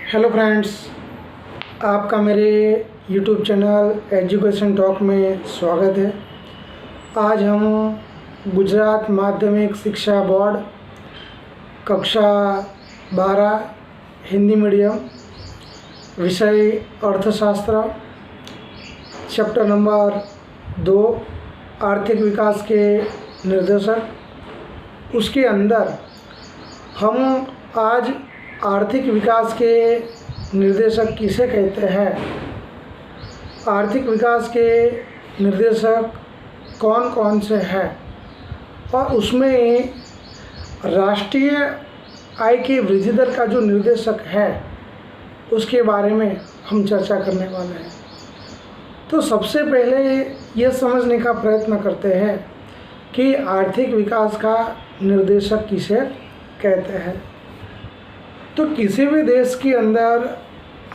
Hello friends, आपका मेरे YouTube channel education talk में स्वागत है। आज हम गुजरात माध्यमिक शिक्षा बोर्ड कक्षा 12 हिंदी मीडियम विषय अर्थशास्त्र चैप्टर नंबर 2 आर्थिक विकास के निर्देशक, उसके अंदर हम आज आर्थिक विकास के निर्देशक किसे कहते हैं, आर्थिक विकास के निर्देशक कौन कौन से हैं और उसमें राष्ट्रीय आय की वृद्धि दर का जो निर्देशक है उसके बारे में हम चर्चा करने वाले हैं। तो सबसे पहले ये समझने का प्रयत्न करते हैं कि आर्थिक विकास का निर्देशक किसे कहते हैं। तो किसी भी देश के अंदर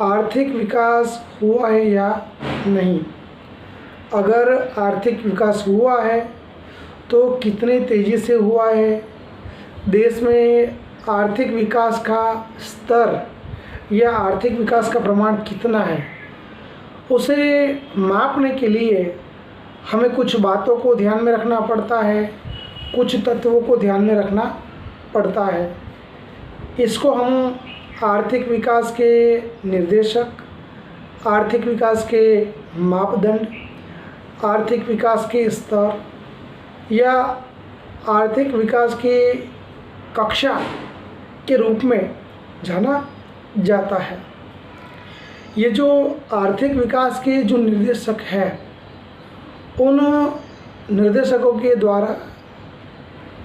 आर्थिक विकास हुआ है या नहीं, अगर आर्थिक विकास हुआ है तो कितनी तेज़ी से हुआ है, देश में आर्थिक विकास का स्तर या आर्थिक विकास का प्रमाण कितना है, उसे मापने के लिए हमें कुछ बातों को ध्यान में रखना पड़ता है, कुछ तत्वों को ध्यान में रखना पड़ता है। इसको हम आर्थिक विकास के निर्देशक, आर्थिक विकास के मापदंड, आर्थिक विकास के स्तर या आर्थिक विकास की कक्षा के रूप में जाना जाता है। ये जो आर्थिक विकास के जो निर्देशक हैं, उन निर्देशकों के द्वारा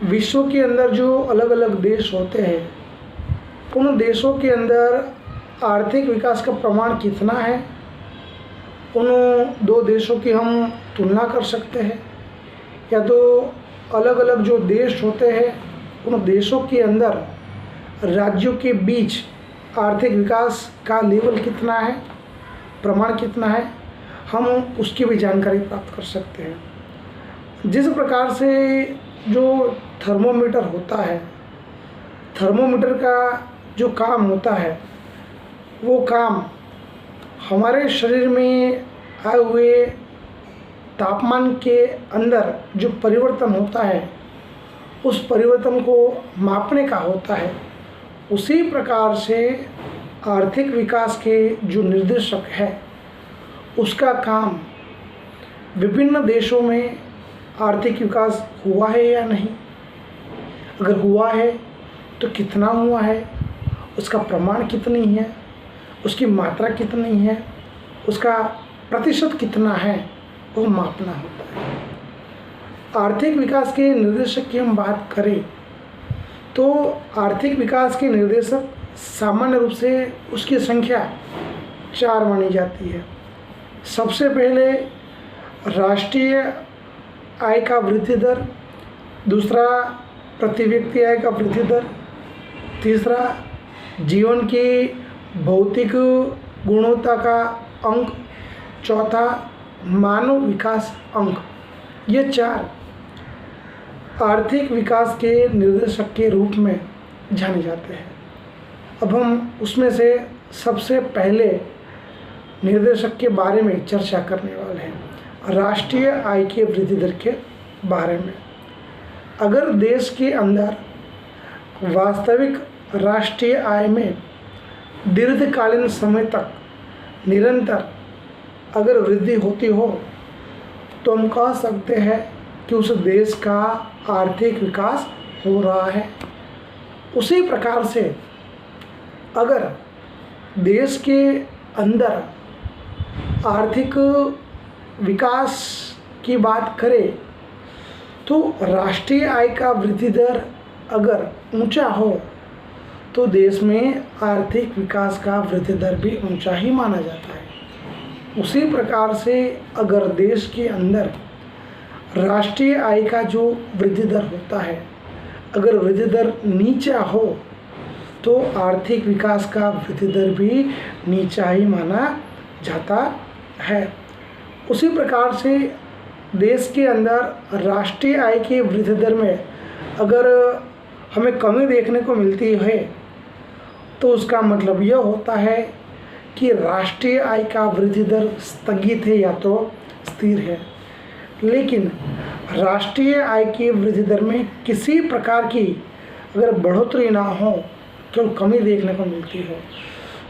विश्व के अंदर जो अलग अलग देश होते हैं, उन देशों के अंदर आर्थिक विकास का प्रमाण कितना है, उन दो देशों की हम तुलना कर सकते हैं। या तो अलग अलग जो देश होते हैं, उन देशों के अंदर राज्यों के बीच आर्थिक विकास का लेवल कितना है, प्रमाण कितना है, हम उसकी भी जानकारी प्राप्त कर सकते हैं। जिस प्रकार से जो थर्मोमीटर होता है, थर्मोमीटर का जो काम होता है, वो काम हमारे शरीर में आए हुए तापमान के अंदर जो परिवर्तन होता है, उस परिवर्तन को मापने का होता है। उसी प्रकार से आर्थिक विकास के जो निर्देशक है, उसका काम विभिन्न देशों में आर्थिक विकास हुआ है या नहीं, अगर हुआ है तो कितना हुआ है, उसका प्रमाण कितनी है, उसकी मात्रा कितनी है, उसका प्रतिशत कितना है, वो मापना होता है। आर्थिक विकास के निर्देशक की हम बात करें तो आर्थिक विकास के निर्देशक सामान्य रूप से उसकी संख्या 4 मानी जाती है। सबसे पहले राष्ट्रीय आय का वृद्धि दर, दूसरा प्रति व्यक्ति आय का वृद्धि दर, तीसरा जीवन की भौतिक गुणवत्ता का अंक, चौथा मानव विकास अंक। ये 4 आर्थिक विकास के निर्देशक के रूप में जाने जाते हैं। अब हम उसमें से सबसे पहले निर्देशक के बारे में चर्चा करने वाले हैं, राष्ट्रीय आय की वृद्धि दर के बारे में। अगर देश के अंदर वास्तविक राष्ट्रीय आय में दीर्घकालीन समय तक निरंतर अगर वृद्धि होती हो तो हम कह सकते हैं कि उस देश का आर्थिक विकास हो रहा है। उसी प्रकार से अगर देश के अंदर आर्थिक विकास की बात करें तो राष्ट्रीय आय का वृद्धि दर अगर ऊंचा हो तो देश में आर्थिक विकास का वृद्धि दर भी ऊंचा ही माना जाता है। उसी प्रकार से अगर देश के अंदर राष्ट्रीय आय का जो वृद्धि दर होता है, अगर वृद्धि दर नीचा हो तो आर्थिक विकास का वृद्धि दर भी नीचा ही माना जाता है। उसी प्रकार से देश के अंदर राष्ट्रीय आय की वृद्धि दर में अगर हमें कमी देखने को मिलती है तो उसका मतलब यह होता है कि राष्ट्रीय आय का वृद्धि दर स्थगित है या तो स्थिर है। लेकिन राष्ट्रीय आय की वृद्धि दर में किसी प्रकार की अगर बढ़ोतरी ना हो, केवल कमी देखने को मिलती हो,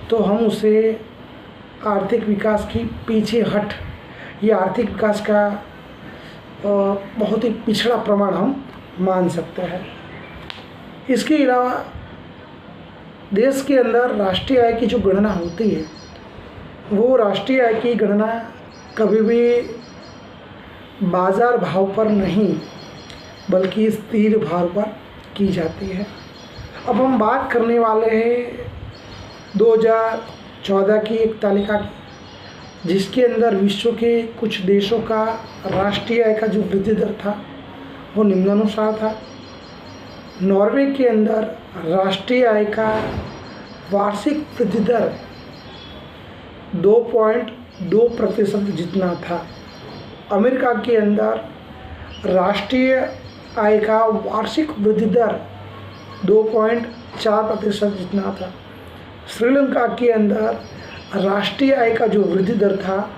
तो हम उसे आर्थिक विकास की पीछे हट या आर्थिक विकास का बहुत ही पिछड़ा प्रमाण हम मान सकते हैं। इसके अलावा देश के अंदर राष्ट्रीय आय की जो गणना होती है, वो राष्ट्रीय आय की गणना कभी भी बाज़ार भाव पर नहीं बल्कि स्थिर भाव पर की जाती है। अब हम बात करने वाले हैं 2014 की एक तालिका की, जिसके अंदर विश्व के कुछ देशों का राष्ट्रीय आय का जो वृद्धि दर था वो निम्नानुसार था। नॉर्वे के अंदर राष्ट्रीय आय का वार्षिक वृद्धि दर 2.2% जितना था। अमेरिका के अंदर राष्ट्रीय आय का वार्षिक वृद्धि दर 2.4% जितना था। श्रीलंका के अंदर राष्ट्रीय आय का जो वृद्धि दर था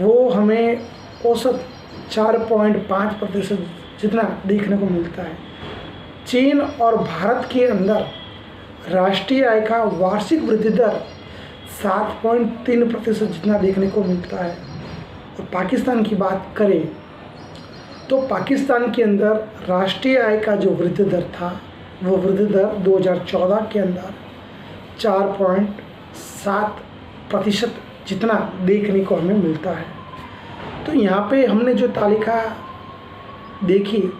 वो हमें औसत 4.5% जितना देखने को मिलता है। चीन और भारत के अंदर राष्ट्रीय आय का वार्षिक वृद्धि दर 7.3% जितना देखने को मिलता है। और पाकिस्तान की बात करें तो पाकिस्तान के अंदर राष्ट्रीय आय का जो वृद्धि दर था वो वृद्धि दर 2014 के अंदर 4.7% जितना देखने को हमें मिलता है। तो यहाँ पे हमने जो तालिका देखी,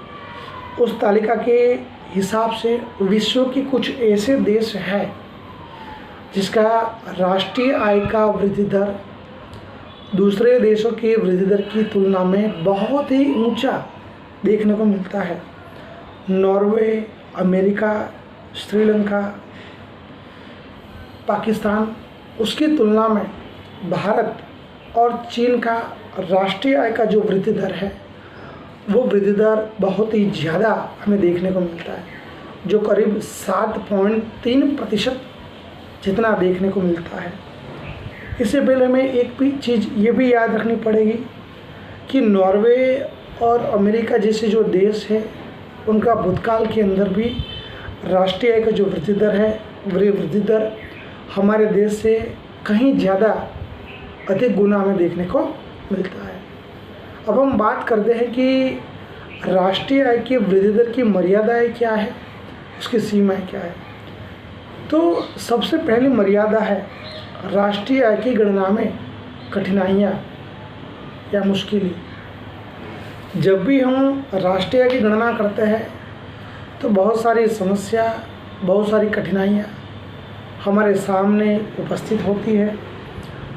उस तालिका के हिसाब से विश्व के कुछ ऐसे देश हैं जिसका राष्ट्रीय आय का वृद्धि दर दूसरे देशों की वृद्धि दर की तुलना में बहुत ही ऊंचा देखने को मिलता है। नॉर्वे, अमेरिका, श्रीलंका, पाकिस्तान, उसकी तुलना में भारत और चीन का राष्ट्रीय आय का जो वृद्धि दर है वो वृद्धि दर बहुत ही ज़्यादा हमें देखने को मिलता है, जो करीब 7.3% जितना देखने को मिलता है। इससे पहले हमें एक भी चीज़ ये भी याद रखनी पड़ेगी कि नॉर्वे और अमेरिका जैसे जो देश है उनका भूतकाल के अंदर भी राष्ट्रीय आय का जो वृद्धि दर है वृद्धि दर हमारे देश से कहीं ज़्यादा अधिक गुना हमें देखने को मिलता है। अब हम बात करते हैं कि राष्ट्रीय आय की वृद्धि दर की मर्यादाएं क्या है, उसकी सीमाएं क्या है। तो सबसे पहली मर्यादा है राष्ट्रीय आय की गणना में कठिनाइयाँ या मुश्किलें। जब भी हम राष्ट्रीय आय की गणना करते हैं तो बहुत सारी समस्या, बहुत सारी कठिनाइयाँ हमारे सामने उपस्थित होती है,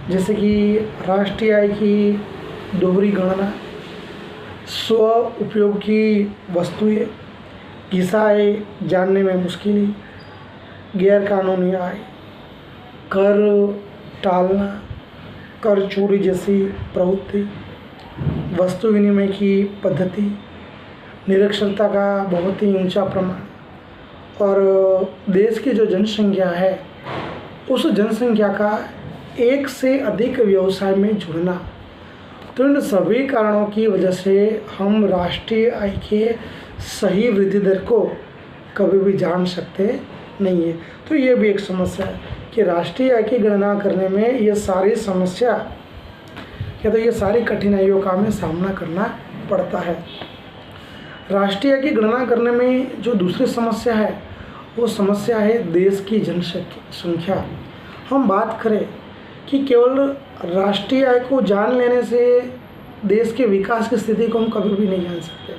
जैसे कि राष्ट्रीय आय की दोहरी गणना, स्व उपयोग की वस्तुएं, घिसाए जानने में मुश्किल, गैरकानूनी आय, कर टालना, कर चोरी जैसी प्रवृत्ति, वस्तु विनिमय की पद्धति, निरक्षरता का बहुत ही ऊंचा प्रमाण और देश की जो जनसंख्या है उस जनसंख्या का एक से अधिक व्यवसाय में जुड़ना। तो इन सभी कारणों की वजह से हम राष्ट्रीय आय के सही वृद्धि दर को कभी भी जान सकते नहीं है। तो ये भी एक समस्या है कि राष्ट्रीय आय की गणना करने में ये सारी समस्या या तो ये सारी कठिनाइयों का हमें सामना करना पड़ता है। राष्ट्रीय आय की गणना करने में जो दूसरी समस्या है वो समस्या है देश की जनसंख्या। हम बात करें कि केवल राष्ट्रीय आय को जान लेने से देश के विकास की स्थिति को हम कभी भी नहीं जान सकते।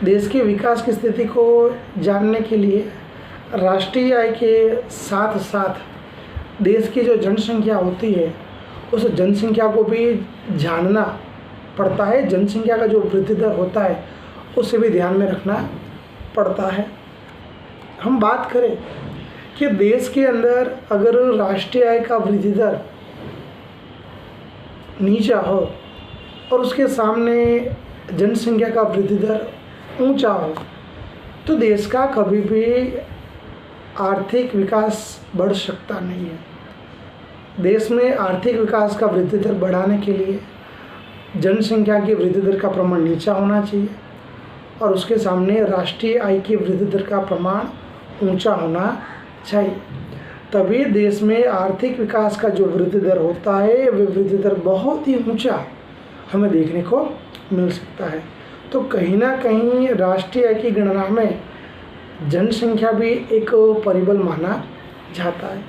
देश के विकास की स्थिति को जानने के लिए राष्ट्रीय आय के साथ साथ देश की जो जनसंख्या होती है उस जनसंख्या को भी जानना पड़ता है। जनसंख्या का जो वृद्धि दर होता है उसे भी ध्यान में रखना पड़ता है। हम बात करें कि देश के अंदर अगर राष्ट्रीय आय का वृद्धि दर नीचा हो और उसके सामने जनसंख्या का वृद्धि दर ऊंचा हो तो देश का कभी भी आर्थिक विकास बढ़ सकता नहीं है। देश में आर्थिक विकास का वृद्धि दर बढ़ाने के लिए जनसंख्या की वृद्धि दर का प्रमाण नीचा होना चाहिए और उसके सामने राष्ट्रीय आय की वृद्धि दर का प्रमाण ऊंचा होना चाहिए। तभी देश में आर्थिक विकास का जो वृद्धि दर होता है वह वृद्धि दर बहुत ही ऊंचा हमें देखने को मिल सकता है। तो कहीं ना कहीं राष्ट्रीय आय की गणना में जनसंख्या भी एक परिबल माना जाता है।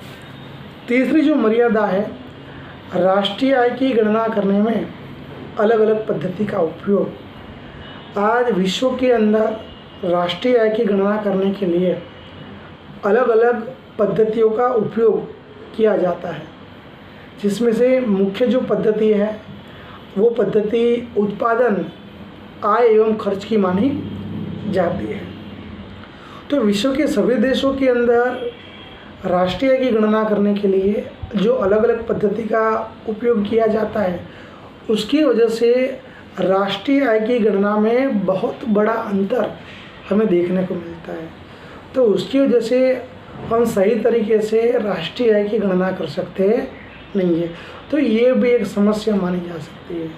तीसरी जो मर्यादा है, राष्ट्रीय आय की गणना करने में अलग अलग पद्धति का उपयोग। आज विश्व के अंदर राष्ट्रीय आय की गणना करने के लिए अलग अलग पद्धतियों का उपयोग किया जाता है, जिसमें से मुख्य जो पद्धति है वो पद्धति उत्पादन, आय एवं खर्च की मानी जाती है। तो विश्व के सभी देशों के अंदर राष्ट्रीय आय की गणना करने के लिए जो अलग अलग पद्धति का उपयोग किया जाता है, उसकी वजह से राष्ट्रीय आय की गणना में बहुत बड़ा अंतर हमें देखने को मिलता है। तो उसकी वजह से हम सही तरीके से राष्ट्रीय आय की गणना कर सकते नहीं है। तो ये भी एक समस्या मानी जा सकती है।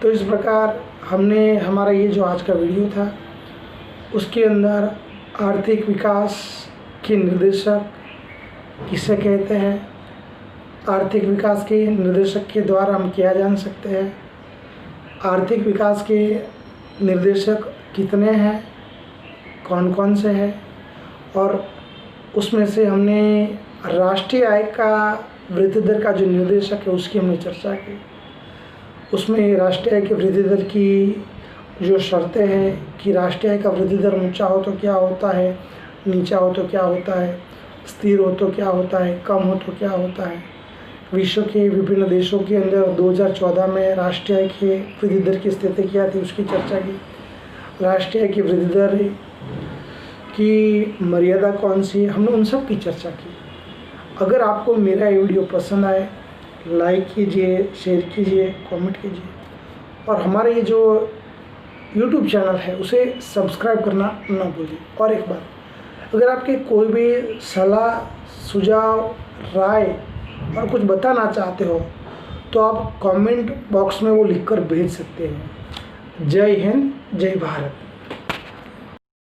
तो इस प्रकार हमने हमारा ये जो आज का वीडियो था उसके अंदर आर्थिक विकास के निर्देशक किसे कहते हैं, आर्थिक विकास के निर्देशक के द्वारा हम क्या जान सकते हैं, आर्थिक विकास के निर्देशक कितने हैं, कौन कौन से हैं, और उसमें से हमने राष्ट्रीय आय का वृद्धि दर का जो निर्देशक है उसकी हमने चर्चा की। उसमें राष्ट्रीय आय की वृद्धि दर की जो शर्तें हैं कि राष्ट्रीय आय का वृद्धि दर ऊंचा हो तो क्या होता है, नीचा हो तो क्या होता है, स्थिर हो तो क्या होता है, कम हो तो क्या होता है। विश्व के विभिन्न देशों के अंदर 2014 में राष्ट्रीय आय की वृद्धि दर की स्थिति क्या थी उसकी चर्चा की। राष्ट्रीय आय की वृद्धि दर की मर्यादा कौन सी, हमने उन सब की चर्चा की। अगर आपको मेरा ये वीडियो पसंद आए, लाइक कीजिए, शेयर कीजिए, कमेंट कीजिए और हमारा ये जो YouTube चैनल है उसे सब्सक्राइब करना ना भूलिए। और एक बात, अगर आपके कोई भी सलाह, सुझाव, राय और कुछ बताना चाहते हो तो आप कमेंट बॉक्स में वो लिखकर भेज सकते हैं। जय हिंद, जय भारत।